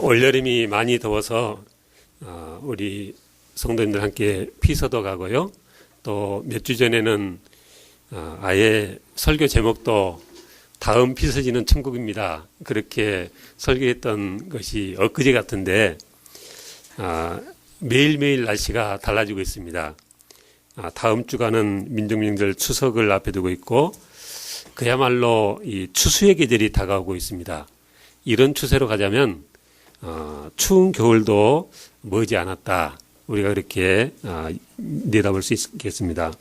올여름이 많이 더워서 우리 성도님들 함께 피서도 가고요. 또 몇 주 전에는 아예 설교 제목도 다음 피서지는 천국입니다. 그렇게 설교했던 것이 엊그제 같은데 매일매일 날씨가 달라지고 있습니다. 다음 주간은 민족명절 추석을 앞에 두고 있고 그야말로 이 추수의 계절이 다가오고 있습니다. 이런 추세로 가자면 추운 겨울도 머지 않았다. 우리가 그렇게 내다볼 수 있겠습니다.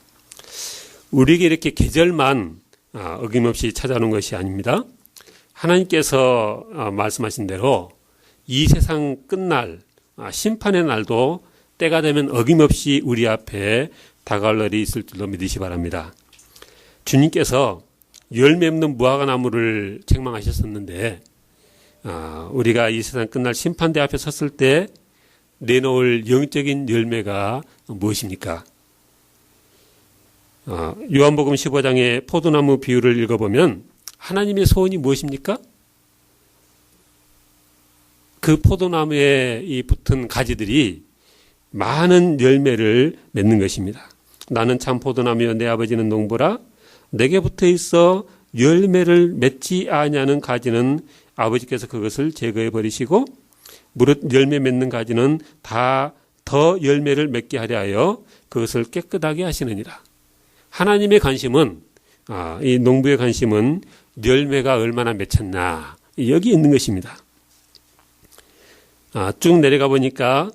우리에게 이렇게 계절만 어김없이 찾아오는 것이 아닙니다. 하나님께서 말씀하신 대로 이 세상 끝날 심판의 날도 때가 되면 어김없이 우리 앞에 다가올 날이 있을 줄로 믿으시 바랍니다. 주님께서 열매 없는 무화과 나무를 책망하셨었는데 우리가 이 세상 끝날 심판대 앞에 섰을 때 내놓을 영적인 열매가 무엇입니까? 요한복음 15장의 포도나무 비유를 읽어보면 하나님의 소원이 무엇입니까? 그 포도나무에 붙은 가지들이 많은 열매를 맺는 것입니다. 나는 참 포도나무여 내 아버지는 농부라 내게 붙어 있어 열매를 맺지 아니하는 가지는 아버지께서 그것을 제거해 버리시고 무릇 열매 맺는 가지는 다 더 열매를 맺게 하려 하여 그것을 깨끗하게 하시느니라. 하나님의 관심은 이 농부의 관심은 열매가 얼마나 맺혔나 여기 있는 것입니다. 쭉 내려가 보니까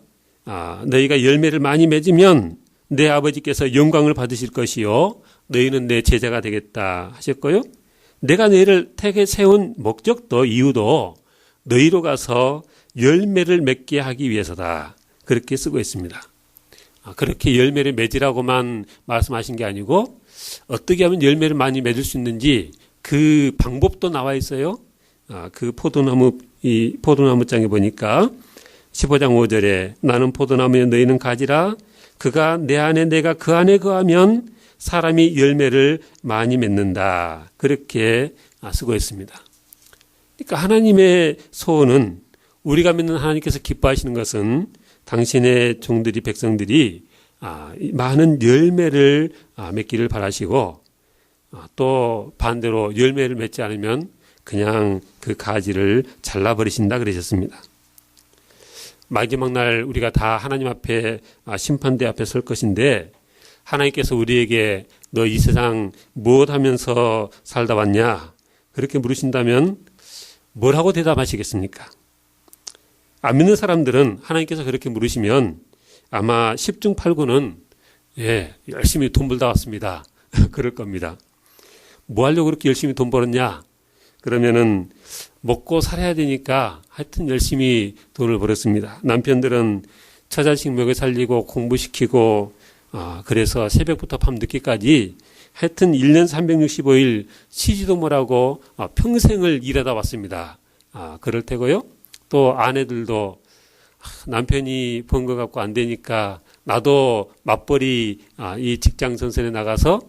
너희가 열매를 많이 맺으면 내 아버지께서 영광을 받으실 것이요 너희는 내 제자가 되겠다 하셨고요. 내가 너희를 택해 세운 목적도 이유도 너희로 가서 열매를 맺게 하기 위해서다. 그렇게 쓰고 있습니다. 그렇게 열매를 맺으라고만 말씀하신 게 아니고 어떻게 하면 열매를 많이 맺을 수 있는지 그 방법도 나와 있어요. 그 포도나무장에 보니까 15장 5절에 나는 포도나무에 너희는 가지라 그가 내 안에 내가 그 안에 거하면 사람이 열매를 많이 맺는다. 그렇게 쓰고 있습니다. 그러니까 하나님의 소원은 우리가 믿는 하나님께서 기뻐하시는 것은 당신의 종들이 백성들이 많은 열매를 맺기를 바라시고 또 반대로 열매를 맺지 않으면 그냥 그 가지를 잘라버리신다 그러셨습니다. 마지막 날 우리가 다 하나님 앞에 심판대 앞에 설 것인데 하나님께서 우리에게 너 이 세상 무엇 하면서 살다 왔냐 그렇게 물으신다면 뭐라고 대답하시겠습니까? 안 믿는 사람들은 하나님께서 그렇게 물으시면 아마 10중 8구는 열심히 돈 벌다 왔습니다. 그럴 겁니다. 뭐 하려고 그렇게 열심히 돈 벌었냐? 그러면은 먹고 살아야 되니까 하여튼 열심히 돈을 벌었습니다. 남편들은 처자식 먹여 살리고 공부시키고 그래서 새벽부터 밤늦게까지 하여튼 1년 365일 쉬지도 못하고 평생을 일하다 왔습니다. 그럴 테고요. 또 아내들도 남편이 번 거 갖고 안 되니까 나도 맞벌이 이 직장 전선에 나가서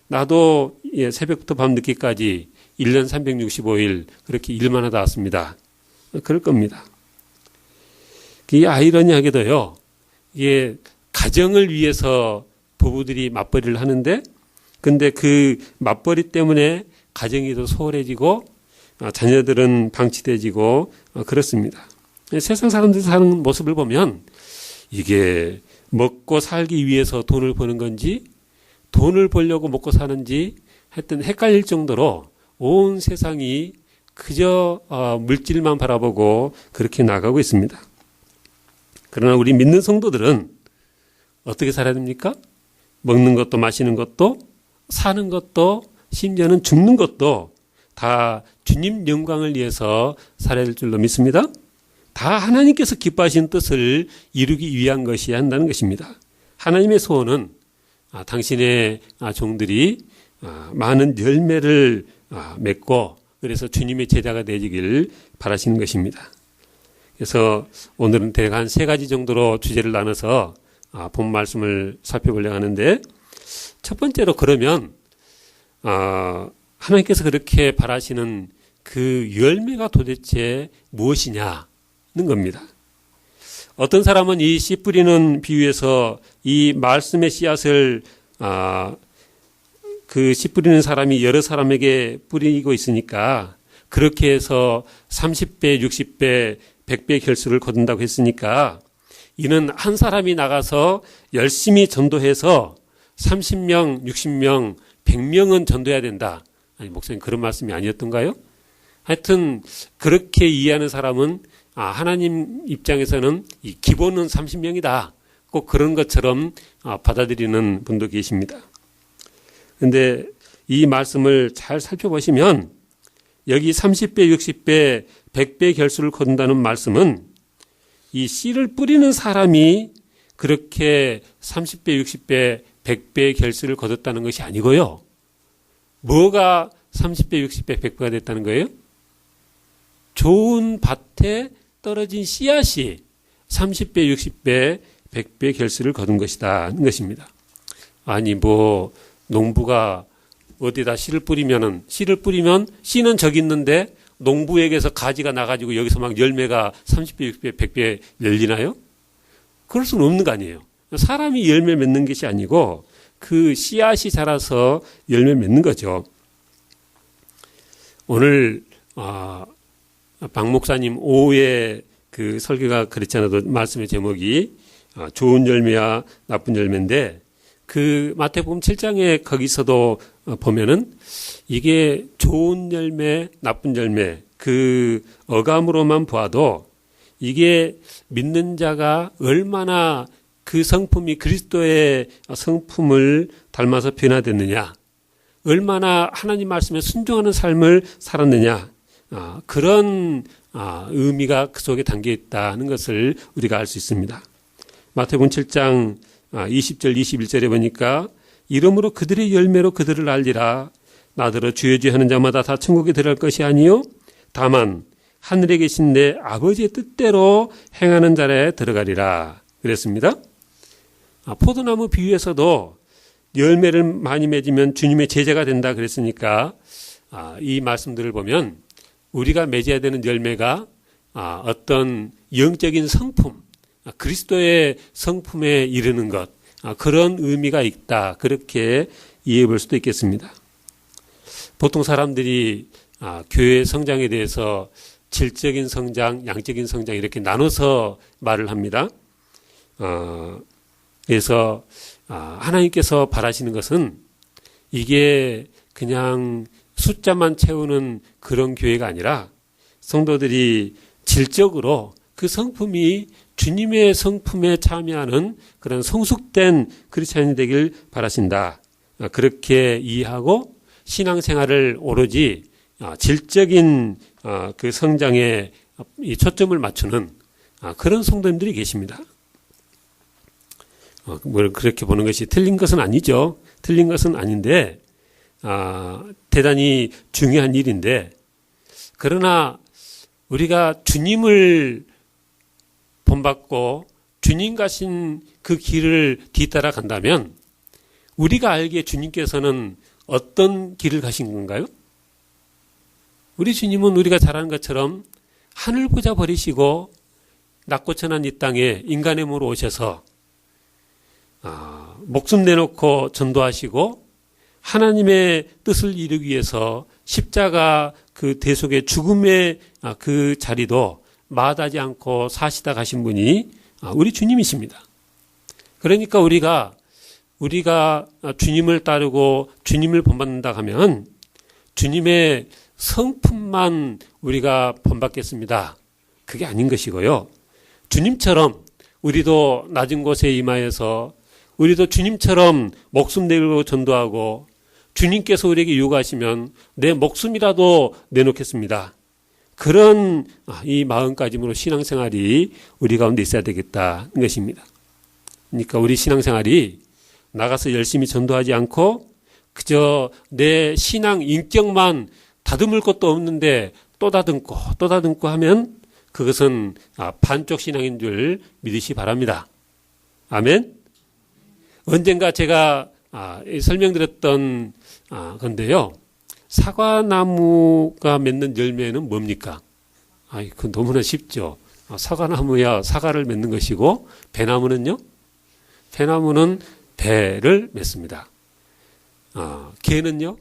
나도 새벽부터 밤늦게까지 1년 365일 그렇게 일만 하다 왔습니다. 그럴 겁니다. 이게 아이러니하게도요. 이게 가정을 위해서 부부들이 맞벌이를 하는데 근데 그 맞벌이 때문에 가정이 더 소홀해지고 자녀들은 방치돼지고 그렇습니다. 세상 사람들 사는 모습을 보면 이게 먹고 살기 위해서 돈을 버는 건지 돈을 벌려고 먹고 사는지 하여튼 헷갈릴 정도로 온 세상이 그저 물질만 바라보고 그렇게 나가고 있습니다. 그러나 우리 믿는 성도들은 어떻게 살아야 됩니까? 먹는 것도 마시는 것도 사는 것도 심지어는 죽는 것도 다 주님 영광을 위해서 살아야 될 줄로 믿습니다. 다 하나님께서 기뻐하시는 뜻을 이루기 위한 것이어야 한다는 것입니다. 하나님의 소원은 당신의 종들이 많은 열매를 맺고 그래서 주님의 제자가 되기를 바라시는 것입니다. 그래서 오늘은 대략 한 3가지 정도로 주제를 나눠서 본 말씀을 살펴보려고 하는데 첫 번째로 그러면 하나님께서 그렇게 바라시는 그 열매가 도대체 무엇이냐 겁니다. 어떤 사람은 이 씨 뿌리는 비유에서 이 말씀의 씨앗을 그 씨 뿌리는 사람이 여러 사람에게 뿌리고 있으니까 그렇게 해서 30배, 60배, 100배 결실을 거둔다고 했으니까 이는 한 사람이 나가서 열심히 전도해서 30명, 60명, 100명은 전도해야 된다. 아니, 목사님 그런 말씀이 아니었던가요? 하여튼 그렇게 이해하는 사람은 하나님 입장에서는 이 기본은 30명이다. 꼭 그런 것처럼 받아들이는 분도 계십니다. 그런데 이 말씀을 잘 살펴보시면 여기 30배, 60배, 100배 결실을 거둔다는 말씀은 이 씨를 뿌리는 사람이 그렇게 30배, 60배, 100배의 결실을 거뒀다는 것이 아니고요. 뭐가 30배, 60배, 100배가 됐다는 거예요? 좋은 밭에 떨어진 씨앗이 30배, 60배, 100배 결실을 거둔 것이다. 는 것입니다. 아니, 농부가 어디다 씨를 뿌리면 씨는 저기 있는데 농부에게서 가지가 나가지고 여기서 막 열매가 30배, 60배, 100배 열리나요? 그럴 수는 없는 거 아니에요. 사람이 열매 맺는 것이 아니고 그 씨앗이 자라서 열매 맺는 거죠. 오늘 박 목사님 오후에 그 설교가 그렇지 않아도 말씀의 제목이 좋은 열매와 나쁜 열매인데 그 마태복음 7장에 거기서도 보면은 이게 좋은 열매, 나쁜 열매 그 어감으로만 보아도 이게 믿는 자가 얼마나 그 성품이 그리스도의 성품을 닮아서 변화됐느냐, 얼마나 하나님 말씀에 순종하는 삶을 살았느냐, 그런 의미가 그 속에 담겨 있다는 것을 우리가 알 수 있습니다. 마태복음 7장 20절 21절에 보니까 이러므로 그들의 열매로 그들을 알리라. 나더러 주여 주여 하는 자마다 다 천국에 들어갈 것이 아니요 다만 하늘에 계신 내 아버지의 뜻대로 행하는 자에 들어가리라 그랬습니다. 포도나무 비유에서도 열매를 많이 맺으면 주님의 제자가 된다 그랬으니까 이 말씀들을 보면 우리가 맺어야 되는 열매가 어떤 영적인 성품, 그리스도의 성품에 이르는 것, 그런 의미가 있다. 그렇게 이해해 볼 수도 있겠습니다. 보통 사람들이 교회 성장에 대해서 질적인 성장, 양적인 성장 이렇게 나눠서 말을 합니다. 그래서 하나님께서 바라시는 것은 이게 그냥 숫자만 채우는 그런 교회가 아니라 성도들이 질적으로 그 성품이 주님의 성품에 참여하는 그런 성숙된 크리스찬이 되길 바라신다. 그렇게 이해하고 신앙생활을 오로지 질적인 그 성장에 이 초점을 맞추는 그런 성도님들이 계십니다. 뭘 그렇게 보는 것이 틀린 것은 아니죠. 틀린 것은 아닌데 대단히 중요한 일인데, 그러나 우리가 주님을 본받고 주님 가신 그 길을 뒤따라 간다면 우리가 알기에 주님께서는 어떤 길을 가신 건가요? 우리 주님은 우리가 잘 아는 것처럼 하늘 보자 버리시고 낮고 천한 이 땅에 인간의 몸으로 오셔서 목숨 내놓고 전도하시고 하나님의 뜻을 이루기 위해서 십자가 그 대속의 죽음의 그 자리도 마다하지 않고 사시다 가신 분이 우리 주님이십니다. 그러니까 우리가 주님을 따르고 주님을 본받는다 하면 주님의 성품만 우리가 본받겠습니다. 그게 아닌 것이고요. 주님처럼 우리도 낮은 곳에 임하여서 우리도 주님처럼 목숨 내고 전도하고 주님께서 우리에게 요구하시면 내 목숨이라도 내놓겠습니다. 그런 이 마음가짐으로 신앙생활이 우리 가운데 있어야 되겠다는 것입니다. 그러니까 우리 신앙생활이 나가서 열심히 전도하지 않고 그저 내 신앙 인격만 다듬을 것도 없는데 또 다듬고 하면 그것은 반쪽 신앙인 줄 믿으시 바랍니다. 아멘. 언젠가 제가 설명드렸던 건데요. 사과나무가 맺는 열매는 뭡니까? 그건 너무나 쉽죠. 사과나무야 사과를 맺는 것이고 배나무는요? 배나무는 배를 맺습니다. 개는요?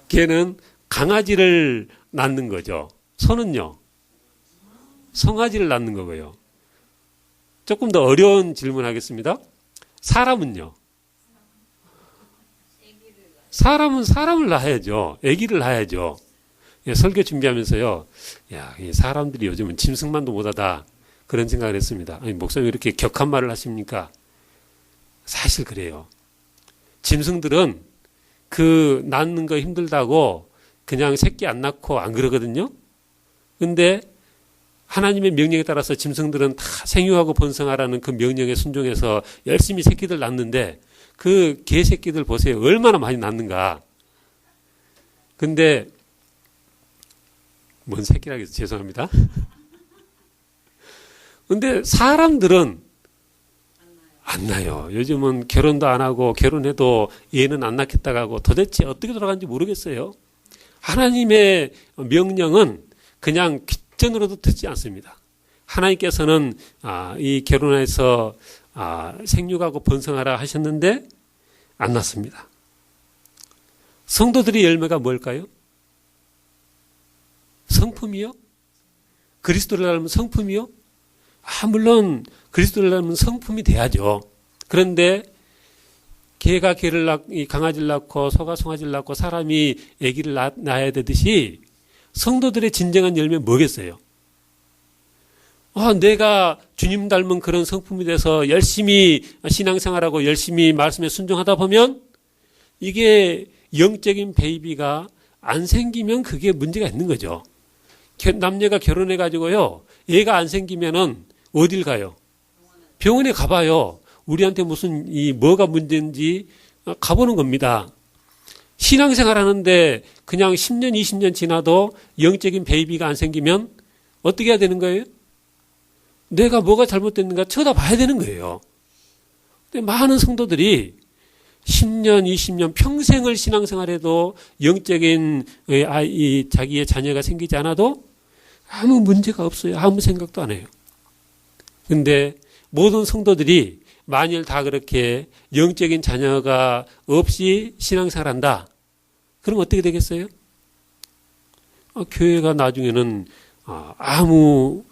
개는 강아지를 낳는 거죠. 소는요? 송아지를 낳는 거고요. 조금 더 어려운 질문 하겠습니다. 사람은요? 사람은 사람을 낳아야죠. 아기를 낳아야죠. 설교 준비하면서요. 야, 이 사람들이 요즘은 짐승만도 못하다. 그런 생각을 했습니다. 아니, 목사님 왜 이렇게 격한 말을 하십니까? 사실 그래요. 짐승들은 그 낳는 거 힘들다고 그냥 새끼 안 낳고 안 그러거든요. 근데 하나님의 명령에 따라서 짐승들은 다 생육하고 번성하라는 그 명령에 순종해서 열심히 새끼들 낳는데 그 개새끼들 보세요. 얼마나 많이 낳는가. 근데 뭔 새끼라고 해서 죄송합니다. 근데 사람들은 안 나요. 요즘은 결혼도 안 하고 결혼해도 얘는 안 낳겠다고 하고 도대체 어떻게 돌아가는지 모르겠어요. 하나님의 명령은 그냥 귓전으로도 듣지 않습니다. 하나님께서는 이 결혼해서 생육하고 번성하라 하셨는데 안 낳습니다. 성도들의 열매가 뭘까요? 성품이요? 그리스도를 닮은 성품이요? 물론 그리스도를 닮은 성품이 돼야죠. 그런데 개가 개를 낳고 강아지를 낳고 소가 송아지를 낳고 사람이 아기를 낳아야 되듯이 성도들의 진정한 열매는 뭐겠어요? 내가 주님 닮은 그런 성품이 돼서 열심히 신앙생활하고 열심히 말씀에 순종하다 보면 이게 영적인 베이비가 안 생기면 그게 문제가 있는 거죠. 남녀가 결혼해가지고요, 애가 안 생기면은 어딜 가요? 병원에 가봐요. 우리한테 무슨 뭐가 문제인지 가보는 겁니다. 신앙생활 하는데 그냥 10년, 20년 지나도 영적인 베이비가 안 생기면 어떻게 해야 되는 거예요? 내가 뭐가 잘못됐는가 쳐다봐야 되는 거예요. 근데 많은 성도들이 10년, 20년 평생을 신앙생활해도 영적인 자기의 자녀가 생기지 않아도 아무 문제가 없어요. 아무 생각도 안 해요. 근데 모든 성도들이 만일 다 그렇게 영적인 자녀가 없이 신앙생활한다. 그럼 어떻게 되겠어요? 교회가 나중에는 아무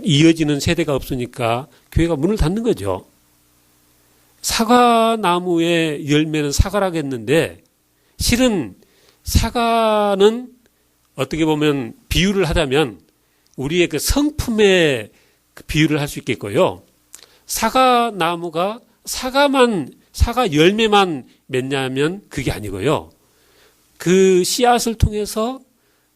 이어지는 세대가 없으니까 교회가 문을 닫는 거죠. 사과나무의 열매는 사과라겠는데 실은 사과는 어떻게 보면 비유를 하자면 우리의 그 성품에 비유를 할 수 있겠고요. 사과나무가 사과 열매만 맺냐면 그게 아니고요. 그 씨앗을 통해서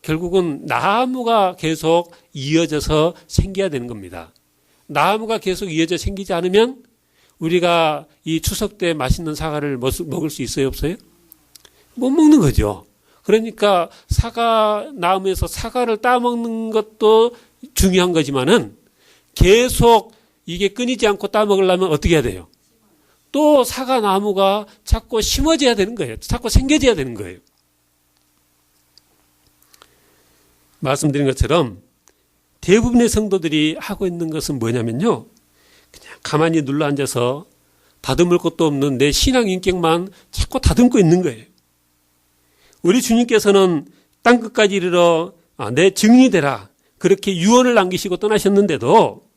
결국은 나무가 계속 이어져서 생겨야 되는 겁니다. 나무가 계속 이어져 생기지 않으면 우리가 이 추석 때 맛있는 사과를 먹을 수 있어요, 없어요? 못 먹는 거죠. 그러니까 사과나무에서 사과를 따먹는 것도 중요한 거지만은 계속 이게 끊이지 않고 따먹으려면 어떻게 해야 돼요? 또 사과나무가 자꾸 심어져야 되는 거예요. 자꾸 생겨져야 되는 거예요. 말씀드린 것처럼 대부분의 성도들이 하고 있는 것은 뭐냐면요. 그냥 가만히 눌러 앉아서 다듬을 것도 없는 내 신앙 인격만 자꾸 다듬고 있는 거예요. 우리 주님께서는 땅끝까지 이르러 내 증인이 되라. 그렇게 유언을 남기시고 떠나셨는데도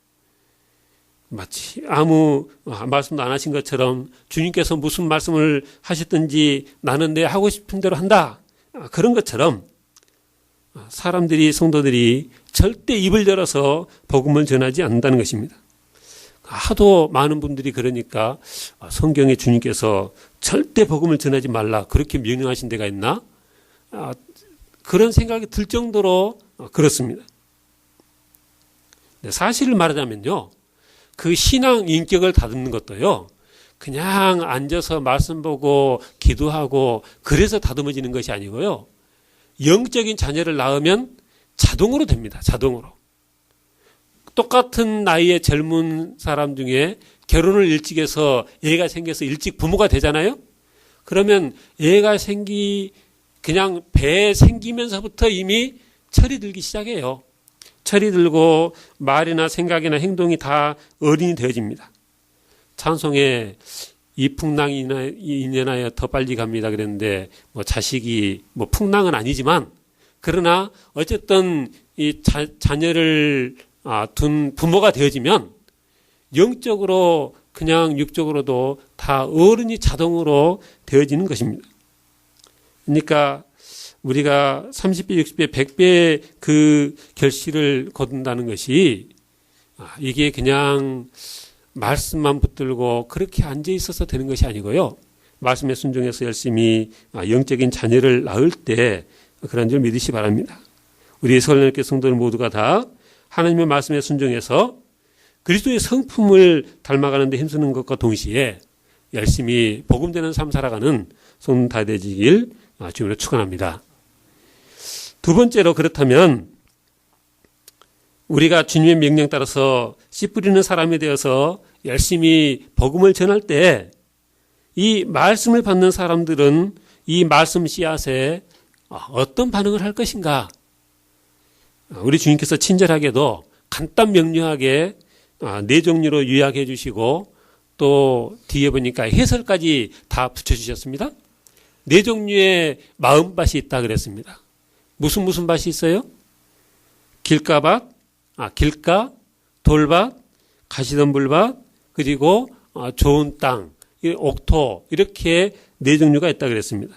마치 아무 말씀도 안 하신 것처럼 주님께서 무슨 말씀을 하셨든지 나는 내 하고 싶은 대로 한다. 그런 것처럼 사람들이, 성도들이 절대 입을 열어서 복음을 전하지 않는다는 것입니다. 하도 많은 분들이 그러니까 성경에 주님께서 절대 복음을 전하지 말라 그렇게 명령하신 데가 있나? 그런 생각이 들 정도로 그렇습니다. 사실을 말하자면요. 그 신앙 인격을 다듬는 것도요. 그냥 앉아서 말씀 보고 기도하고 그래서 다듬어지는 것이 아니고요. 영적인 자녀를 낳으면 자동으로 됩니다. 자동으로. 똑같은 나이의 젊은 사람 중에 결혼을 일찍 해서 애가 생겨서 일찍 부모가 되잖아요. 그러면 애가 생기고 그냥 배 생기면서부터 이미 철이 들기 시작해요. 철이 들고 말이나 생각이나 행동이 다 어린이 되어집니다. 찬송에 이 풍랑이 인연하여 더 빨리 갑니다 그랬는데 뭐 자식이 뭐 풍랑은 아니지만 그러나 어쨌든 이 자녀를 둔 부모가 되어지면 영적으로 그냥 육적으로도 다 어른이 자동으로 되어지는 것입니다. 그러니까 우리가 30배, 60배, 100배의 그 결실을 거둔다는 것이 이게 그냥 말씀만 붙들고 그렇게 앉아 있어서 되는 것이 아니고요. 말씀에 순종해서 열심히 영적인 자녀를 낳을 때 그런 줄 믿으시 바랍니다. 우리 서울연합회 성도들 모두가 다 하나님의 말씀에 순종해서 그리스도의 성품을 닮아가는 데 힘쓰는 것과 동시에 열심히 복음되는 삶 살아가는 성도 다 되시길 주님으로 축원합니다. 두 번째로 그렇다면 우리가 주님의 명령 따라서 씨 뿌리는 사람이 되어서 열심히 복음을 전할 때 이 말씀을 받는 사람들은 이 말씀 씨앗에 어떤 반응을 할 것인가? 우리 주님께서 친절하게도 간단 명료하게 네 종류로 요약해 주시고 또 뒤에 보니까 해설까지 다 붙여주셨습니다. 네 종류의 마음밭이 있다 그랬습니다. 무슨 밭이 있어요? 길가, 돌밭, 가시덤불밭, 그리고 좋은 땅, 옥토 이렇게 네 종류가 있다 그랬습니다.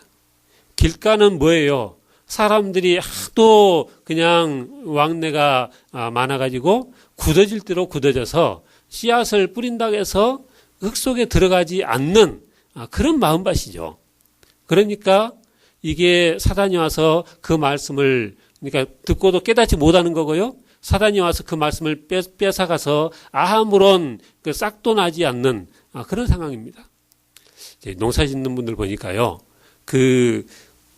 길가는 뭐예요? 사람들이 하도 그냥 왕래가 많아가지고 굳어질 대로 굳어져서 씨앗을 뿌린다고 해서 흙 속에 들어가지 않는 그런 마음밭이죠. 그러니까 이게 사단이 와서 그 말씀을 그러니까 듣고도 깨닫지 못하는 거고요. 사단이 와서 그 말씀을 뺏어가서 아무런 그 싹도 나지 않는 그런 상황입니다. 농사 짓는 분들 보니까요.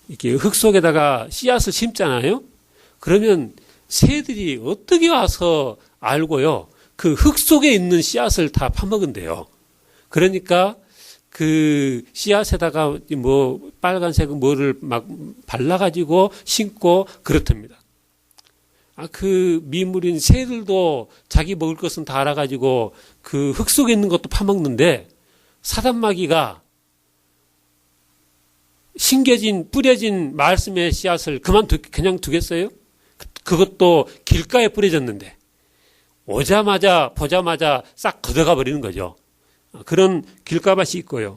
이렇게 흙 속에다가 씨앗을 심잖아요. 그러면 새들이 어떻게 와서 알고요. 그 흙 속에 있는 씨앗을 다 파먹은대요. 그러니까 그 씨앗에다가 뭐 빨간색 뭐를 막 발라가지고 심고 그렇답니다. 그 미물인 새들도 자기 먹을 것은 다 알아가지고 그 흙 속에 있는 것도 파먹는데 사단마귀가 뿌려진 말씀의 씨앗을 그냥 두겠어요? 그것도 길가에 뿌려졌는데 보자마자 싹 걷어가 버리는 거죠. 그런 길가밭이 있고요.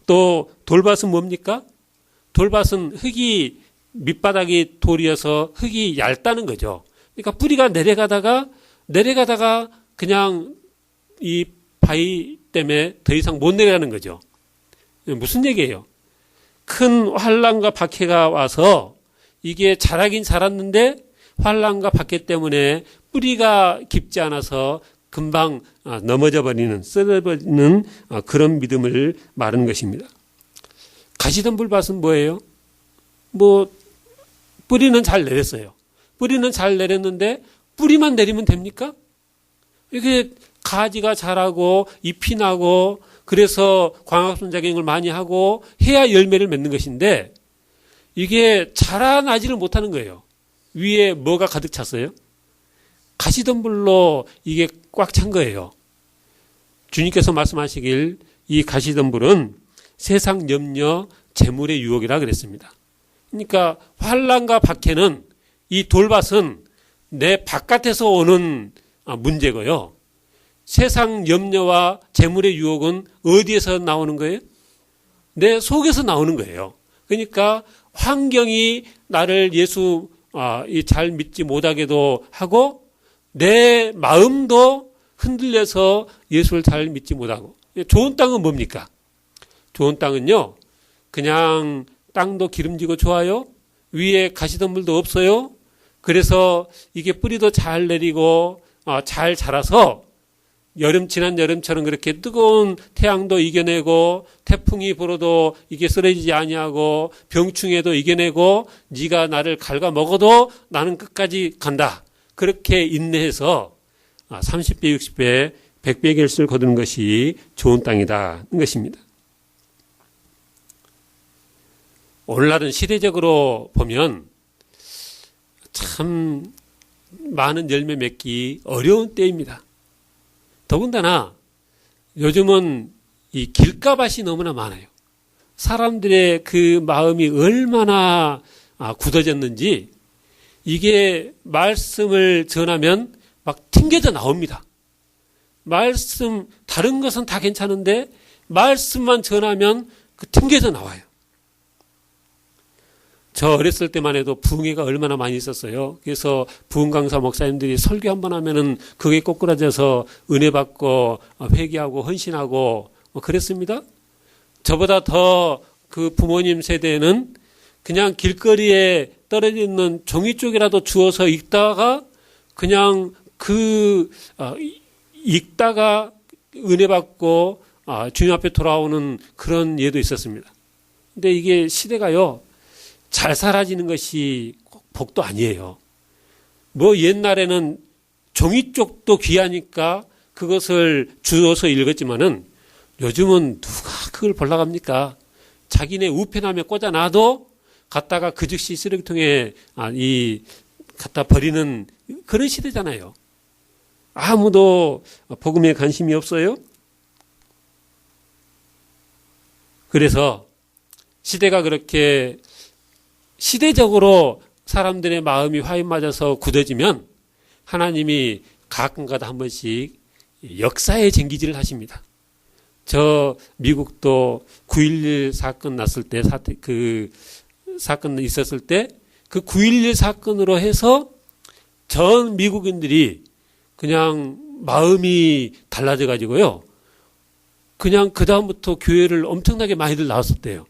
또 돌밭은 뭡니까? 돌밭은 흙이 밑바닥이 돌이어서 흙이 얇다는 거죠. 그러니까 뿌리가 내려가다가 그냥 이 바위 때문에 더 이상 못 내려가는 거죠. 무슨 얘기예요? 큰 환란과 박해가 와서 이게 자라긴 자랐는데 환란과 박해 때문에 뿌리가 깊지 않아서 금방 넘어져 버리는, 쓰러버리는 그런 믿음을 말하는 것입니다. 가시덤불밭은 뭐예요? 뿌리는 잘 내렸어요. 뿌리는 잘 내렸는데 뿌리만 내리면 됩니까? 이게 가지가 자라고 잎이 나고 그래서 광합성작용을 많이 하고 해야 열매를 맺는 것인데 이게 자라나지를 못하는 거예요. 위에 뭐가 가득 찼어요? 가시덤불로 이게 꽉 찬 거예요. 주님께서 말씀하시길 이 가시덤불은 세상 염려, 재물의 유혹이라 그랬습니다. 그러니까 환란과 박해는 이 돌밭은 내 바깥에서 오는 문제고요. 세상 염려와 재물의 유혹은 어디에서 나오는 거예요? 내 속에서 나오는 거예요. 그러니까 환경이 나를 예수 잘 믿지 못하게도 하고 내 마음도 흔들려서 예수를 잘 믿지 못하고. 좋은 땅은 뭡니까? 좋은 땅은요, 그냥 땅도 기름지고 좋아요. 위에 가시덤불도 없어요. 그래서 이게 뿌리도 잘 내리고 잘 자라서 지난 여름처럼 그렇게 뜨거운 태양도 이겨내고 태풍이 불어도 이게 쓰러지지 아니하고 병충해도 이겨내고 네가 나를 갉아먹어도 나는 끝까지 간다. 그렇게 인내해서 30배, 60배, 100배 결실을 거두는 것이 좋은 땅이다는 것입니다. 오늘날은 시대적으로 보면 참 많은 열매 맺기 어려운 때입니다. 더군다나 요즘은 이 길가밭이 너무나 많아요. 사람들의 그 마음이 얼마나 굳어졌는지 이게 말씀을 전하면 막 튕겨져 나옵니다. 말씀, 다른 것은 다 괜찮은데 말씀만 전하면 튕겨져 나와요. 저 어렸을 때만 해도 부흥회가 얼마나 많이 있었어요. 그래서 부흥 강사 목사님들이 설교 한번 하면은 그게 꼬꾸라져서 은혜 받고 회개하고 헌신하고 그랬습니다. 저보다 더 그 부모님 세대는 그냥 길거리에 떨어져 있는 종이 쪽이라도 주워서 읽다가 그냥 읽다가 은혜 받고 주님 앞에 돌아오는 그런 예도 있었습니다. 근데 이게 시대가요, 잘 사라지는 것이 꼭 복도 아니에요. 뭐 옛날에는 종이 쪽도 귀하니까 그것을 주워서 읽었지만은 요즘은 누가 그걸 보려고 합니까? 자기네 우편함에 꽂아놔도 갖다가 그 즉시 쓰레기통에 갖다 버리는 그런 시대잖아요. 아무도 복음에 관심이 없어요. 그래서 시대가 그렇게 시대적으로 사람들의 마음이 화인 맞아서 굳어지면 하나님이 가끔가다 한 번씩 역사의 쟁기질을 하십니다. 저 미국도 9.11 사건 났을 때 그 사건 있었을 때 그 9.11 사건으로 해서 전 미국인들이 그냥 마음이 달라져 가지고요. 그냥 그 다음부터 교회를 엄청나게 많이들 나왔었대요.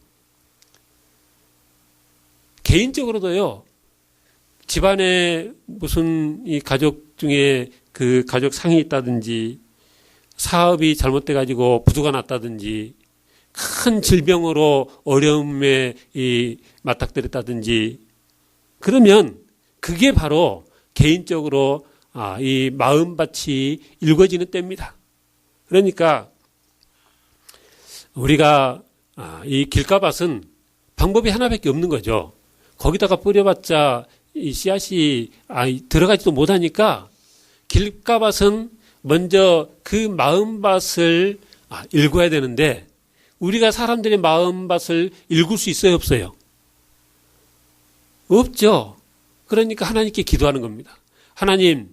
개인적으로도요. 집안에 무슨 이 가족 중에 그 가족 상이 있다든지 사업이 잘못돼 가지고 부도가 났다든지 큰 질병으로 어려움에 맞닥뜨렸다든지 그러면 그게 바로 개인적으로 이 마음밭이 일궈지는 때입니다. 그러니까 우리가 이 길가밭은 방법이 하나밖에 없는 거죠. 거기다가 뿌려봤자 이 씨앗이 들어가지도 못하니까 길가밭은 먼저 그 마음밭을 일궈야 되는데 우리가 사람들의 마음밭을 일굴 수 있어요, 없어요? 없죠. 그러니까 하나님께 기도하는 겁니다. 하나님,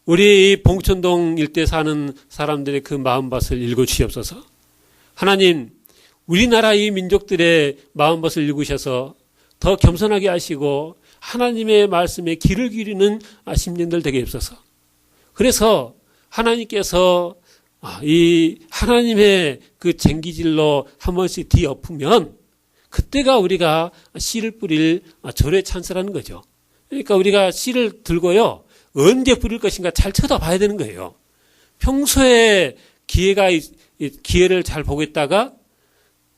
우리 봉천동 일대 사는 사람들의 그 마음밭을 일궈 주시옵소서. 하나님, 우리나라 이 민족들의 마음밭을 일구셔서 더 겸손하게 하시고 하나님의 말씀에 귀를 기울이는 심령들 되게 없어서. 그래서 하나님께서 이 하나님의 그 쟁기질로 한 번씩 뒤엎으면 그때가 우리가 씨를 뿌릴 절의 찬스라는 거죠. 그러니까 우리가 씨를 들고요. 언제 뿌릴 것인가 잘 쳐다봐야 되는 거예요. 평소에 기회를 잘 보고 있다가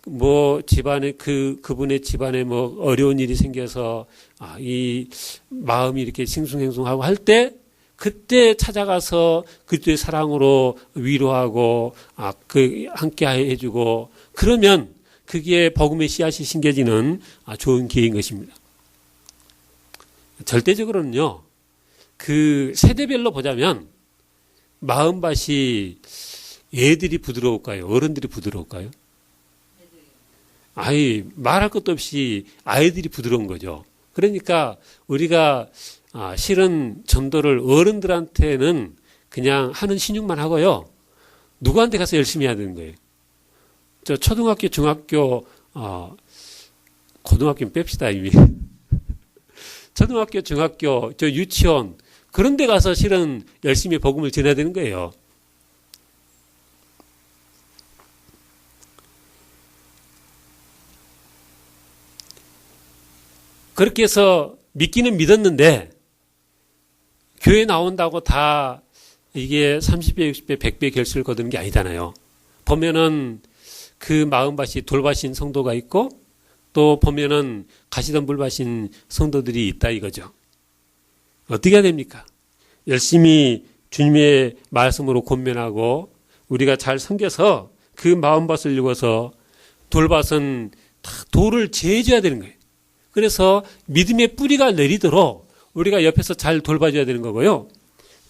뭐 집안에 그분의 집안에 뭐 어려운 일이 생겨서 이 마음이 이렇게 싱숭생숭하고 할 때 그때 찾아가서 그때의 사랑으로 위로하고 함께 해주고 그러면 그게 복음의 씨앗이 심겨지는 좋은 기회인 것입니다. 절대적으로는요. 그 세대별로 보자면 마음밭이 애들이 부드러울까요? 어른들이 부드러울까요? 말할 것도 없이 아이들이 부드러운 거죠. 그러니까 우리가 실은 전도를 어른들한테는 그냥 하는 신용만 하고요. 누구한테 가서 열심히 해야 되는 거예요. 저 초등학교, 중학교, 고등학교는 뺍시다, 이미. 초등학교, 중학교, 저 유치원, 그런 데 가서 실은 열심히 복음을 전해야 되는 거예요. 그렇게 해서 믿기는 믿었는데 교회 나온다고 다 이게 30배, 60배, 100배 결실을 거두는 게 아니잖아요. 보면은 그 마음밭이 돌밭인 성도가 있고 또 보면은 가시덤불밭인 성도들이 있다 이거죠. 어떻게 해야 됩니까? 열심히 주님의 말씀으로 권면하고 우리가 잘 섬겨서 그 마음밭을 읽어서 돌밭은 다 돌을 제해줘야 되는 거예요. 그래서 믿음의 뿌리가 내리도록 우리가 옆에서 잘 돌봐줘야 되는 거고요.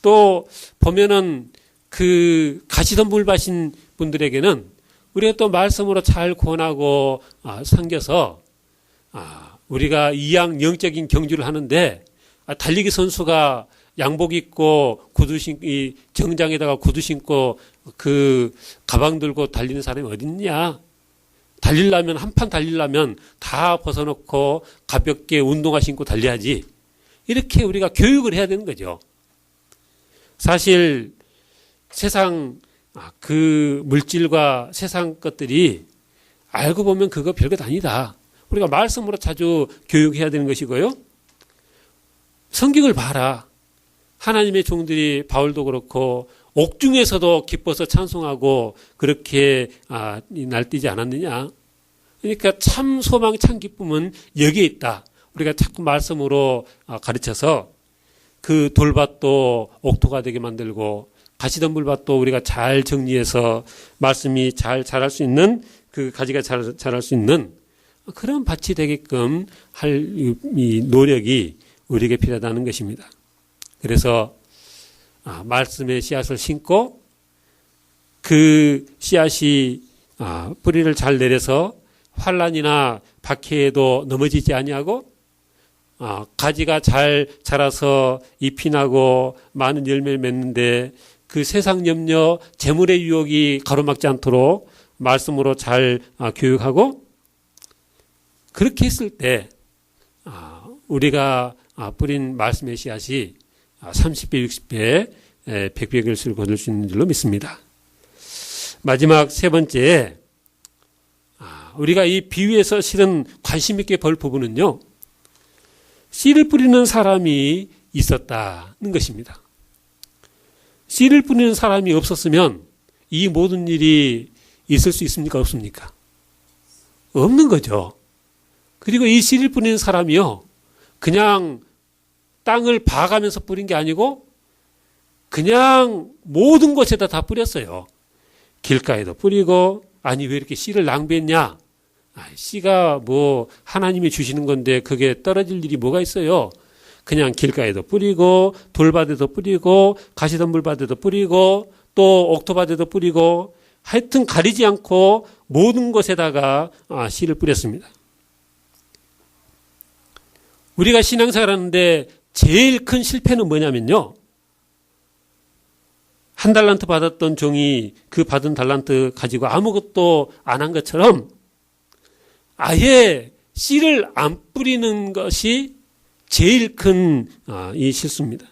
또 보면은 그 가시덤불 바신 분들에게는 우리가 또 말씀으로 잘 권하고 섬겨서 우리가 이양 영적인 경주를 하는데 달리기 선수가 양복 입고 이 정장에다가 구두 신고 그 가방 들고 달리는 사람이 어디 있냐? 달리려면 한판 달리려면 다 벗어놓고 가볍게 운동화 신고 달려야지. 이렇게 우리가 교육을 해야 되는 거죠. 사실 세상 그 물질과 세상 것들이 알고 보면 그거 별것 아니다. 우리가 말씀으로 자주 교육해야 되는 것이고요. 성경을 봐라. 하나님의 종들이 바울도 그렇고 옥중에서도 기뻐서 찬송하고 그렇게 날뛰지 않았느냐. 그러니까 참 소망, 참 기쁨은 여기에 있다. 우리가 자꾸 말씀으로 가르쳐서 그 돌밭도 옥토가 되게 만들고 가시덤불밭도 우리가 잘 정리해서 말씀이 잘 자랄 수 있는 그 가지가 잘 자랄 수 있는 그런 밭이 되게끔 할 이 노력이 우리에게 필요하다는 것입니다. 그래서 말씀의 씨앗을 심고 그 씨앗이 뿌리를 잘 내려서 환난이나 박해에도 넘어지지 아니하고 가지가 잘 자라서 잎이 나고 많은 열매를 맺는데 그 세상 염려, 재물의 유혹이 가로막지 않도록 말씀으로 잘 교육하고 그렇게 했을 때 우리가 뿌린 말씀의 씨앗이 30배, 60배, 100배 결실을 거둘 수 있는 줄로 믿습니다. 마지막 세 번째, 우리가 이 비유에서 실은 관심 있게 볼 부분은요, 씨를 뿌리는 사람이 있었다는 것입니다. 씨를 뿌리는 사람이 없었으면 이 모든 일이 있을 수 있습니까? 없습니까? 없는 거죠. 그리고 이 씨를 뿌리는 사람이요, 그냥 땅을 봐가면서 뿌린 게 아니고 그냥 모든 곳에다 다 뿌렸어요. 길가에도 뿌리고, 아니 왜 이렇게 씨를 낭비했냐? 씨가 뭐 하나님이 주시는 건데 그게 떨어질 일이 뭐가 있어요? 그냥 길가에도 뿌리고 돌밭에도 뿌리고 가시덤불밭에도 뿌리고 또 옥토밭에도 뿌리고 하여튼 가리지 않고 모든 곳에다가 씨를 뿌렸습니다. 우리가 신앙생활 하는데 제일 큰 실패는 뭐냐면요, 한 달란트 받았던 종이 그 받은 달란트 가지고 아무것도 안 한 것처럼 아예 씨를 안 뿌리는 것이 제일 큰 이 실수입니다.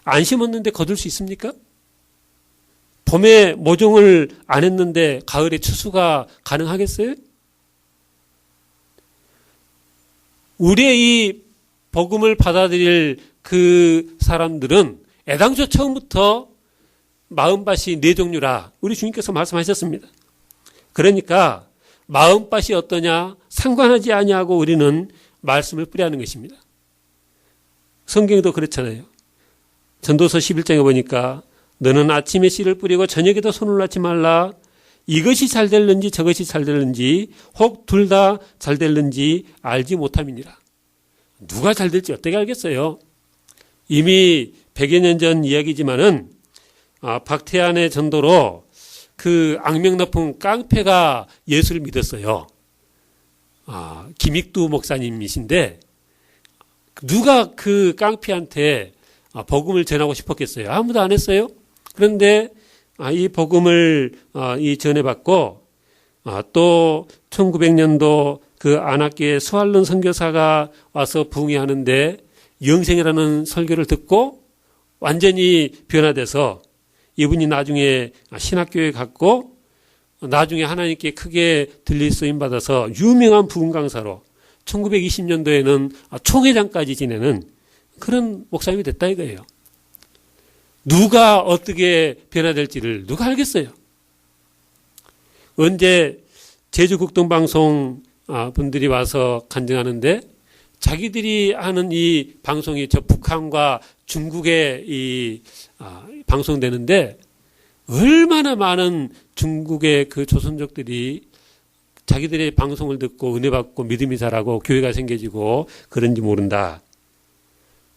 안 심었는데 거둘 수 있습니까? 봄에 모종을 안 했는데 가을에 추수가 가능하겠어요? 우리의 이 복음을 받아들일 그 사람들은 애당초 처음부터 마음밭이 네 종류라 우리 주님께서 말씀하셨습니다. 그러니까 마음밭이 어떠냐 상관하지 아니하고 우리는 말씀을 뿌려야 하는 것입니다. 성경도 그렇잖아요. 전도서 11장에 보니까 너는 아침에 씨를 뿌리고 저녁에도 손을 놓지 말라. 이것이 잘 될는지 저것이 잘 될는지 혹 둘 다 잘 될는지 알지 못함이니라. 누가 잘 될지 어떻게 알겠어요? 이미 100여 년 전 이야기지만은 박태환의 전도로 그 악명 높은 깡패가 예수를 믿었어요. 김익두 목사님이신데 누가 그 깡패한테 복음을 전하고 싶었겠어요? 아무도 안 했어요. 그런데 이 복음을 전해받고 또 1900년도 그 안학교에 수알론 선교사가 와서 부흥회하는데 영생이라는 설교를 듣고 완전히 변화돼서 이분이 나중에 신학교에 갔고 나중에 하나님께 크게 들릴 쓰임받아서 유명한 부흥 강사로 1920년도에는 총회장까지 지내는 그런 목사님이 됐다 이거예요. 누가 어떻게 변화될지를 누가 알겠어요? 언제 제주국동방송 분들이 와서 간증하는데 자기들이 하는 이 방송이 저 북한과 중국에 이 방송되는데 얼마나 많은 중국의 그 조선족들이 자기들의 방송을 듣고 은혜 받고 믿음이 자라고 교회가 생겨지고 그런지 모른다.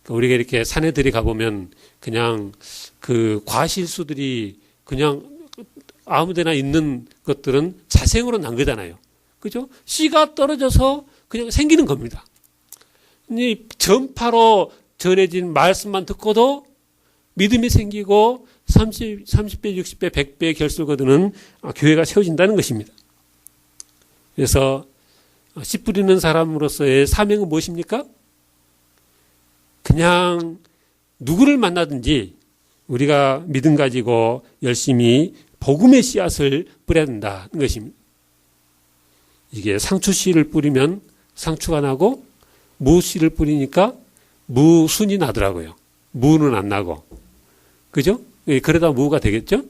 우리가 이렇게 산에 들어가보면 그냥 그 과실수들이 그냥 아무데나 있는 것들은 자생으로 난 거잖아요. 그죠? 씨가 떨어져서 그냥 생기는 겁니다. 이 전파로 전해진 말씀만 듣고도 믿음이 생기고 30배, 60배, 100배 결실 거두는 교회가 세워진다는 것입니다. 그래서 씨 뿌리는 사람으로서의 사명은 무엇입니까? 그냥 누구를 만나든지 우리가 믿음 가지고 열심히 복음의 씨앗을 뿌려야 된다는 것입니다. 이게 상추씨를 뿌리면 상추가 나고 무씨를 뿌리니까 무순이 나더라고요. 무는 안 나고. 그죠? 그러다 무가 되겠죠?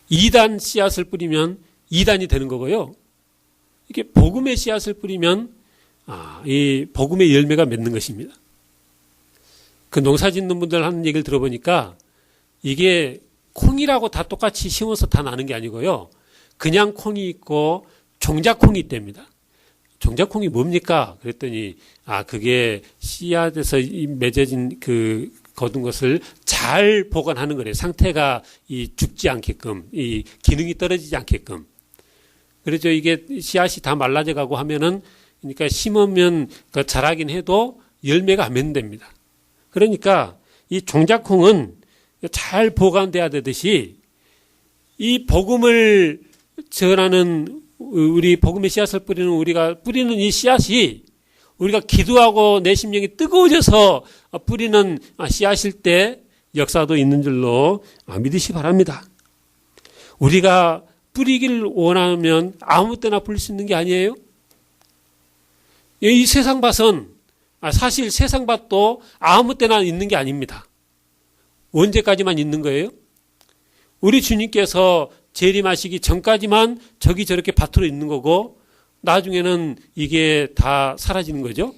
2단 씨앗을 뿌리면 2단이 되는 거고요. 이게 복음의 씨앗을 뿌리면 이 복음의 열매가 맺는 것입니다. 그 농사 짓는 분들 하는 얘기를 들어보니까 이게 콩이라고 다 똑같이 심어서 다 나는 게 아니고요. 그냥 콩이 있고 종자콩이 있답니다. 종자콩이 뭡니까? 그랬더니 그게 씨앗에서 맺어진 그 거둔 것을 잘 보관하는 거래요. 상태가 죽지 않게끔, 이 기능이 떨어지지 않게끔. 그래서 이게 씨앗이 다 말라져 가고 하면은 그러니까 심으면 자라긴 해도 열매가 안 맺는답니다. 그러니까 이 종자콩은 잘 보관돼야 되듯이 이 복음을 전하는 우리 복음의 씨앗을 뿌리는 우리가 뿌리는 이 씨앗이 우리가 기도하고 내 심령이 뜨거워져서 뿌리는 씨앗일 때 역사도 있는 줄로 믿으시 바랍니다. 우리가 뿌리기를 원하면 아무 때나 뿌릴 수 있는 게 아니에요. 이 세상 밭은 사실 세상 밭도 아무 때나 있는 게 아닙니다. 언제까지만 있는 거예요? 우리 주님께서 재림하시기 전까지만 저기 저렇게 밭으로 있는 거고 나중에는 이게 다 사라지는 거죠.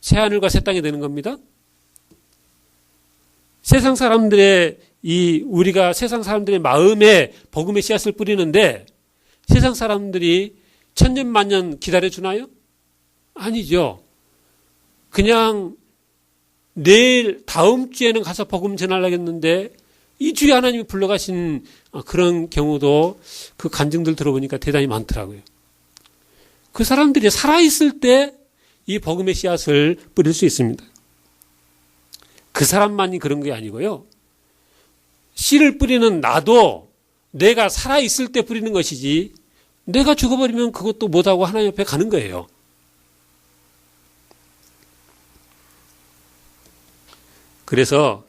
새하늘과 새 땅이 되는 겁니다. 세상 사람들의 우리가 세상 사람들의 마음에 복음의 씨앗을 뿌리는데 세상 사람들이 천년 만년 기다려 주나요? 아니죠. 그냥 내일 다음 주에는 가서 복음 전하려고 했는데 이 주에 하나님이 불러가신 그런 경우도 그 간증들 들어보니까 대단히 많더라고요. 그 사람들이 살아있을 때 이 복음의 씨앗을 뿌릴 수 있습니다. 그 사람만이 그런 게 아니고요. 씨를 뿌리는 나도 내가 살아있을 때 뿌리는 것이지 내가 죽어버리면 그것도 못하고 하나님 앞에 가는 거예요. 그래서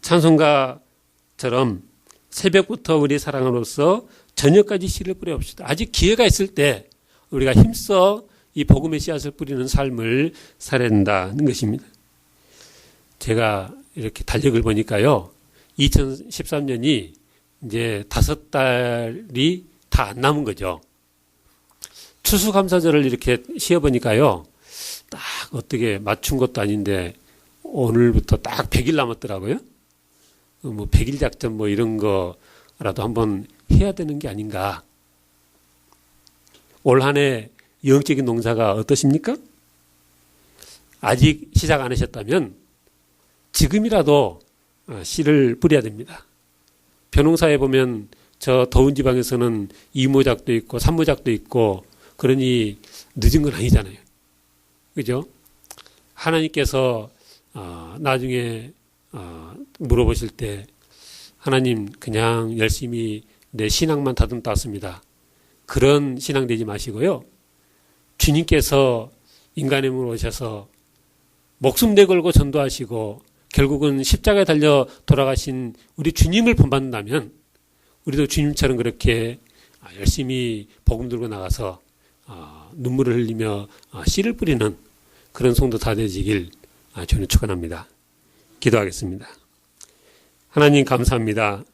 찬송가처럼 새벽부터 우리 사랑으로서 저녁까지 씨를 뿌려봅시다. 아직 기회가 있을 때 우리가 힘써 이 복음의 씨앗을 뿌리는 삶을 살아야 된다는 것입니다. 제가 이렇게 달력을 보니까요. 2013년이 이제 5달이 다 안 남은 거죠. 추수감사절을 이렇게 쉬어보니까요. 딱 어떻게 맞춘 것도 아닌데 오늘부터 딱 100일 남았더라고요. 뭐 100일 작전 뭐 이런 거라도 한번 해야 되는 게 아닌가. 올 한 해 영적인 농사가 어떠십니까? 아직 시작 안 하셨다면 지금이라도 씨를 뿌려야 됩니다. 벼농사에 보면 저 더운 지방에서는 2모작도 있고 3모작도 있고 그러니 늦은 건 아니잖아요. 그죠? 하나님께서 나중에 물어보실 때 하나님 그냥 열심히 내 신앙만 다듬다 왔습니다. 그런 신앙 되지 마시고요. 주님께서 인간의 몸으로 오셔서 목숨 내걸고 전도하시고 결국은 십자가에 달려 돌아가신 우리 주님을 본받는다면 우리도 주님처럼 그렇게 열심히 복음 들고 나가서 눈물을 흘리며 씨를 뿌리는 그런 성도 다 되시길 저는 축원합니다. 기도하겠습니다. 하나님 감사합니다.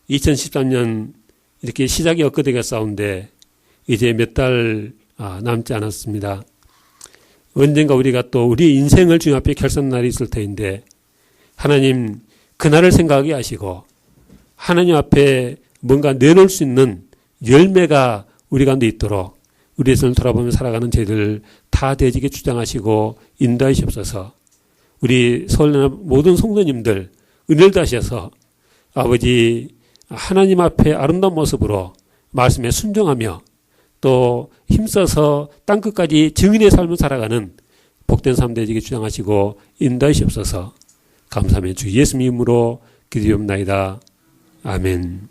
2013년 이렇게 시작이 엊그제가 싸운데 이제 몇 달 남지 않았습니다. 언젠가 우리가 또 우리 인생을 주님 앞에 결산 날이 있을 터인데 하나님 그날을 생각하게 하시고 하나님 앞에 뭔가 내놓을 수 있는 열매가 우리 가운데 있도록 우리의 삶을 돌아보며 살아가는 저희들 다 되지게 주장하시고 인도하시옵소서. 우리 서울의 모든 성도님들 은혜를 다하셔서 아버지 하나님 앞에 아름다운 모습으로 말씀에 순종하며 또 힘써서 땅끝까지 증인의 삶을 살아가는 복된 삶 되지게 주장하시고 인도하시옵소서. 감사하며 주 예수님 이름으로 기도하옵나이다. 아멘.